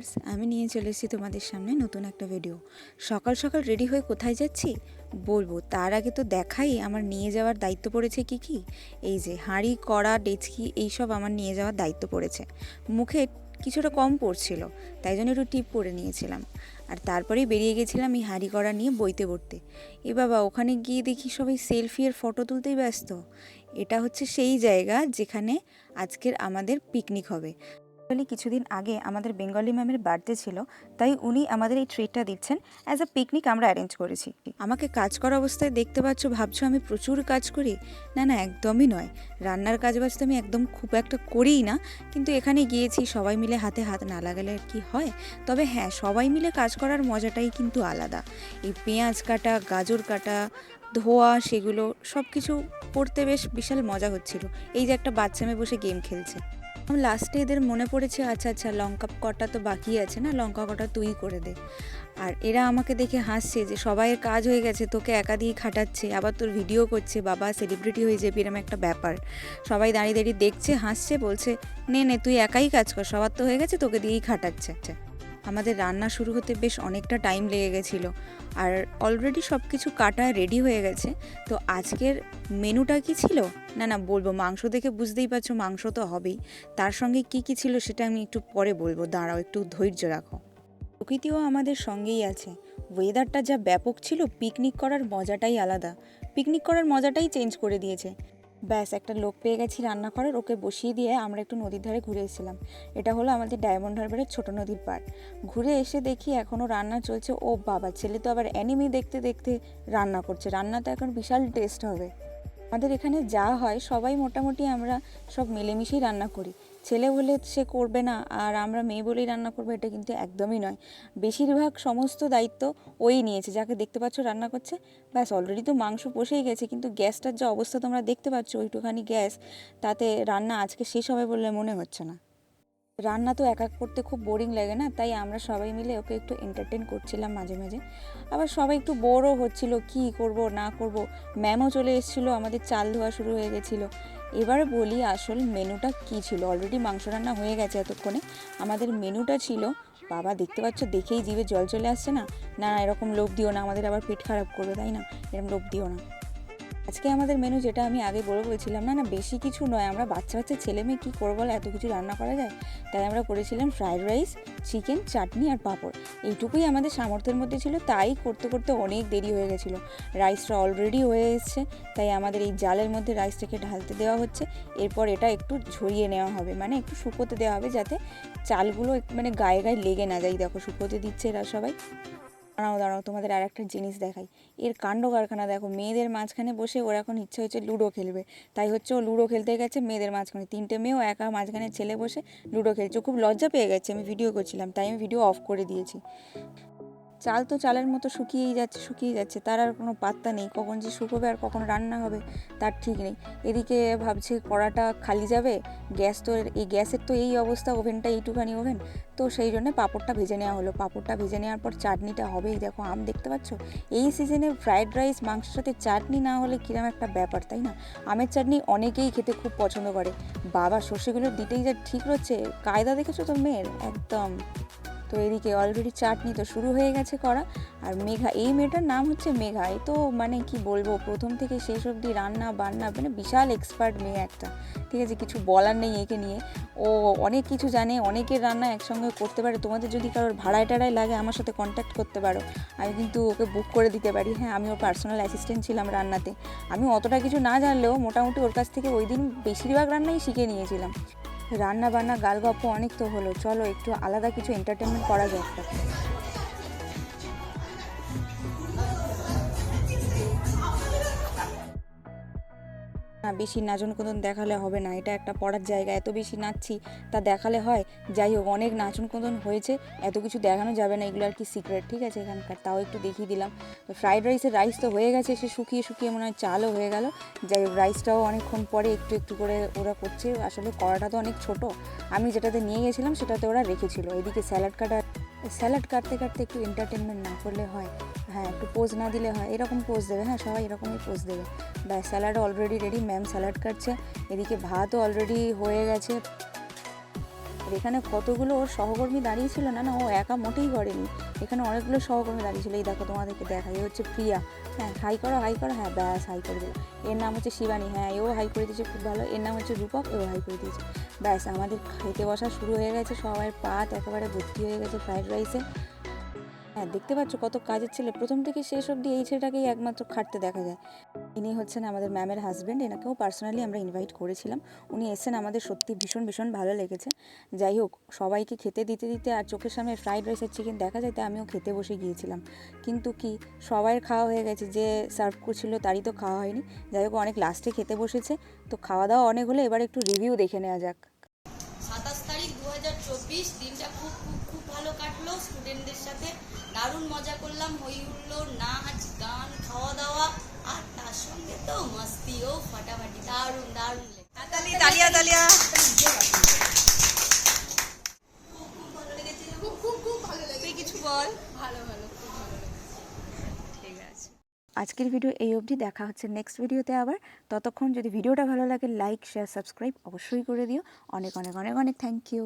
Guys, আমি নিয়ে চলে এসেছি তোমাদের সামনে নতুন একটা ভিডিও। সকাল সকাল রেডি হয়ে কোথায় যাচ্ছি বলবো, তার আগে তো দেখাই আমার নিয়ে যাওয়ার দায়িত্ব পড়েছে কি কি। এই যে হাঁড়ি, কড়া, ডেচকি এইসব আমার নিয়ে যাওয়ার দায়িত্ব পড়েছে। মুখে কিছুটা কম পড়ছিল, তাই জন্য একটু টিপ করে নিয়েছিলাম। আর তারপরেই বেরিয়ে গেছিলাম এই হাঁড়ি কড়া নিয়ে বইতে পড়তে। এ বাবা, ওখানে গিয়ে দেখি সবাই সেলফি আর ফটো তুলতেই ব্যস্ত। এটা হচ্ছে সেই জায়গা যেখানে আজকের আমাদের পিকনিক হবে। কিছুদিন আগে আমাদের বেঙ্গলি ম্যামের বার্থডে ছিল, তাই উনি আমাদের এই ট্রিটটা দিচ্ছেন। অ্যাজ আ পিকনিক আমরা অ্যারেঞ্জ করেছি। আমাকে কাজ করা অবস্থায় দেখতে পাচ্ছ, ভাবছো আমি প্রচুর কাজ করি। না না, একদমই নয়। রান্নার কাজ বাজ তো আমি একদম খুব একটা করিই না, কিন্তু এখানে গিয়েছি সবাই মিলে হাতে হাত না লাগালে আর কি হয়। তবে হ্যাঁ, সবাই মিলে কাজ করার মজাটাই কিন্তু আলাদা। এই পেঁয়াজ কাটা, গাজর কাটা, ধোয়া, সেগুলো সব কিছু করতে বেশ বিশাল মজা হচ্ছিল। এই যে একটা বাচ্চা মেয়ে বসে গেম খেলছে। লাস্টে এদের মনে পড়েছে, আচ্ছা আচ্ছা লঙ্কা কটা তো বাকি আছে না, লঙ্কা কটা তুই করে দে। আর এরা আমাকে দেখে হাসছে যে সবাইয়ের কাজ হয়ে গেছে, তোকে একা দিয়ে খাটাচ্ছে, আবার তোর ভিডিও করছে, বাবা সেলিব্রিটি হয়ে যাবি, এরকম একটা ব্যাপার। সবাই দাঁড়িয়ে দাঁড়িয়ে দেখছে, হাসছে, বলছে নে নে তুই একাই কাজ কর, সবার তো হয়ে গেছে, তোকে দিয়েই খাটাচ্ছে। আমাদের রান্না শুরু হতে বেশ অনেকটা টাইম লেগে গেছিলো, আর অলরেডি সব কিছু কাটা রেডি হয়ে গেছে। তো আজকের মেনুটা কি ছিল, না না বলবো, মাংস দেখে বুঝতেই পারছো মাংস তো হবেই। তার সঙ্গে কি কি ছিল সেটা আমি একটু পরে বলবো, দাঁড়াও একটু ধৈর্য রাখো। প্রকৃতিও আমাদের সঙ্গেই আছে। ওয়েদারটা যা ব্যাপক ছিল, পিকনিক করার মজাটাই আলাদা। পিকনিক করার মজাটাই চেঞ্জ করে দিয়েছে। ব্যাস, একটা লোক পেয়ে গেছি রান্না করার, ওকে বসিয়ে দিয়ে আমরা একটু নদীর ধারে ঘুরে এসেছিলাম। এটা হলো আমাদের ডায়মন্ড হারবারের ছোটো নদীর পাড়। ঘুরে এসে দেখি এখনও রান্না চলছে। ও বাবা, ছেলে তো আবার অ্যানিমি দেখতে দেখতে রান্না করছে। রান্না তো এখন বিশাল টেস্ট হবে। আমাদের এখানে যা হয় সবাই মোটামুটি আমরা সব মিলেমিশেই রান্না করি। ছেলে বলে সে করবে না আর আমরা মেয়ে বলেই রান্না করবো, এটা কিন্তু একদমই নয়। বেশিরভাগ সমস্ত দায়িত্ব ওই নিয়েছে, যাকে দেখতে পাচ্ছ রান্না করছে। ব্যাস, অলরেডি তো মাংস বসেই গেছে, কিন্তু গ্যাসটার যা অবস্থা তোমরা দেখতে পাচ্ছ, ওইটুখানি গ্যাস, তাতে রান্না আজকে শেষ হবে বলে মনে হচ্ছে না। রান্না তো একা করতে খুব বোরিং লাগে না, তাই আমরা সবাই মিলে ওকে একটু এন্টারটেন করছিলাম মাঝে মাঝে। আবার সবাই একটু বোরও হচ্ছিল, কি করব না করব। ম্যামও চলে এসেছিলো, আমাদের চাল ধোয়া শুরু হয়ে গেছিলো। এবার বলি আসল মেনুটা কি ছিল। অলরেডি মাংস রান্না হয়ে গেছে এতক্ষণে। আমাদের মেনুটা ছিল, বাবা দেখতে পাচ্ছ, দেখেই জিভে জল চলে আসছে না। না এরকম লোভ দিও না, আমাদের আবার পেট খারাপ করবে, তাই না? এরকম লোভ দিও না। আজকে আমাদের মেনু, যেটা আমি আগে বলছিলাম, না না বেশি কিছু নয়, আমরা বাচ্চা বাচ্চা ছেলে মেয়ে কী করবো বলে, এত কিছু রান্না করা যায়। তাই আমরা করেছিলাম ফ্রায়েড রাইস, চিকেন, চাটনি আর পাঁপড়। এইটুকুই আমাদের সামর্থ্যের মধ্যে ছিল, তাই করতে করতে অনেক দেরি হয়ে গেছিলো। রাইসটা অলরেডি হয়ে এসছে, তাই আমাদের এই জালের মধ্যে রাইসটাকে ঢালতে দেওয়া হচ্ছে। এরপর এটা একটু ঝরিয়ে নেওয়া হবে, মানে একটু শুকোতে দেওয়া হবে, যাতে চালগুলো মানে গায়ে গায়ে লেগে না যায়। দেখো শুকোতে দিচ্ছে এরা সবাই। দাঁড়াও দাঁড়াও, তোমাদের আর একটা জিনিস দেখাই। এর কাণ্ড কারখানা দেখো। মেয়েদের মাঝখানে বসে ওর এখন ইচ্ছে হচ্ছে লুডো খেলবে, তাই হচ্ছে ও লুডো খেলতে গেছে মেয়েদের মাঝখানে। 3টে মেয়েও একা মাঝখানে ছেলে বসে লুডো খেলছে। খুব লজ্জা পেয়ে গেছে, আমি ভিডিও করছিলাম তাই আমি ভিডিও অফ করে দিয়েছি। চাল তো চালের মতো শুকিয়েই যাচ্ছে, তার আর কোনো পাত্তা নেই। কখন যে শুকোবে আর কখন রান্না হবে তার ঠিক নেই। এদিকে ভাবছে কড়াটা খালি যাবে, গ্যাস তো এই গ্যাসের তো এই অবস্থা, ওভেনটা এইটুখানি ওভেন। তো সেই জন্য পাঁপড়টা ভেজে নেওয়া হলো। পাঁপড়টা ভেজে নেওয়ার পর চাটনিটা হবেই। দেখো আম দেখতে পাচ্ছ, এই সিজনে ফ্রায়েড রাইস মাংসের সাথে চাটনি না হলে কিরম একটা ব্যাপার, তাই না? আমের চাটনি অনেকেই খেতে খুব পছন্দ করে। বাবা, সর্ষেগুলো দিতেই যা ঠিক রয়েছে, কায়দা দেখেছো তো মেয়ের একদম। তো এদিকে অলরেডি চাটনি তো শুরু হয়ে গেছে করা। আর মেঘা, এই মেয়েটার নাম হচ্ছে মেঘা। এই তো মানে কি বলবো, প্রথম থেকে শেষ অবধি রান্না বান্না, মানে বিশাল এক্সপার্ট মেয়ে একটা। ঠিক আছে, কিছু বলার নেই একে নিয়ে। ও অনেক কিছু জানে, অনেকের রান্না একসঙ্গে করতে পারে। তোমাদের যদি কারোর ভাড়ায় টাড়ায় লাগে আমার সাথে কন্ট্যাক্ট করতে পারো, আমি কিন্তু ওকে বুক করে দিতে পারি। হ্যাঁ, আমি ওর পার্সোনাল অ্যাসিস্ট্যান্ট ছিলাম রান্নাতে। আমি অতটা কিছু না জানলেও মোটামুটি ওর কাছ থেকে ওই দিন বেশিরভাগ রান্নাই শিখে নিয়েছিলাম। রান্না বান্না গালগপ্প অনেক তো হলো, চলো একটু আলাদা কিছু এন্টারটেনমেন্ট করা যাক। না, বেশি নাচন কোদন দেখালে হবে না, এটা একটা পড়ার জায়গা। এত বেশি নাচছি তা দেখালে হয়? যাই হোক, অনেক নাচন কোদন হয়েছে, এত কিছু দেখানো যাবে না, এগুলো আর কি সিক্রেট, ঠিক আছে এখানকার, তাও একটু দেখিয়ে দিলাম। তো ফ্রাইড রাইসের রাইস তো হয়ে গেছে, সে শুকিয়ে শুকিয়ে মনে হয় চালও হয়ে গেল। যাই হোক, রাইসটাও অনেকক্ষণ পরে একটু একটু করে ওরা করছে। আসলে কড়াটা তো অনেক ছোট, আমি যেটাতে নিয়ে গেছিলাম সেটাতে ওরা রেখেছিল। এদিকে স্যালাড কাটতে কাটতে একটু এন্টারটেনমেন্ট না করলে হয়? হ্যাঁ, একটু পোজ না দিলে হয়? এরকম পোজ দেবে, হ্যাঁ সবাই এরকমই পোজ দেবে। ব্যাস, স্যালাডও অলরেডি রেডি, ম্যাম স্যালাড কাটছে। এদিকে ভাতও অলরেডি হয়ে গেছে। আর এখানে কতগুলো ওর সহকর্মী দাঁড়িয়েছিল, না না ও একা মোটেই করেনি, এখানে অনেকগুলো সহকর্মী দাঁড়িয়েছিল। এই দেখো তোমাদেরকে দেখাই, এ হচ্ছে প্রিয়া, হ্যাঁ হাই করো হ্যাঁ ব্যাস হাই করে দিল। এর নাম হচ্ছে শিবানী, হ্যাঁ এও হাই করে দিয়েছে খুব ভালো। এর নাম হচ্ছে রূপক, এও হাই করে দিয়েছে। ব্যাস আমাদের খেতে বসা শুরু হয়ে গেছে, সবাই পাত একেবারে ভর্তি হয়ে গেছে ফ্রাইড রাইসে। হ্যাঁ দেখতে পাচ্ছ কত কাজের ছেলে, প্রথম থেকে শেষ অবধি এই ছেলেটাকেই একমাত্র খাটতে দেখা যায়। ইনি হচ্ছেন আমাদের ম্যামের হাজব্যান্ড, এনাকেও পার্সোনালি আমরা ইনভাইট করেছিলাম, উনি এসেছেন, আমাদের সত্যি ভীষণ ভীষণ ভালো লেগেছে। যাই হোক, সবাইকে খেতে দিতে দিতে আর চোখের সামনে ফ্রাইড রাইস আর চিকেন দেখা যায়, তাই আমিও খেতে বসে গিয়েছিলাম। কিন্তু কি সবাইয়ের খাওয়া হয়ে গেছে, যে সার্ভ করছিল তারই তো খাওয়া হয়নি। যাই হোক, অনেক লাস্টে খেতে বসেছে, তো খাওয়া দাওয়া অনেক হলে এবার একটু রিভিউ দেখে নেওয়া যাক। 27 তারিখ 2024, দিনটা খুব খুব খুব ভালো কাটলো স্টুডেন্টদের সাথে, দারুণ মজা করলাম, হই হুল্লোড়, নাচ গান, খাওয়া দাওয়া, আর তার সঙ্গে তো মস্তিও ফাটাফাটি, দারুণ দারুণ তালিয়া খুব ভালো লেগেছিল। খুব ভালো লাগে। তুই কিছু বল। ভালো ভালো খুব ভালো লেগেছে। ঠিক আছে। আজকের ভিডিও এই অবধি, দেখা হচ্ছে নেক্সট ভিডিওতে আবার। ততক্ষণ যদি ভিডিওটা ভালো লাগে লাইক শেয়ার সাবস্ক্রাইব অবশ্যই করে দিও। অনেক অনেক অনেক অনেক থ্যাংক ইউ।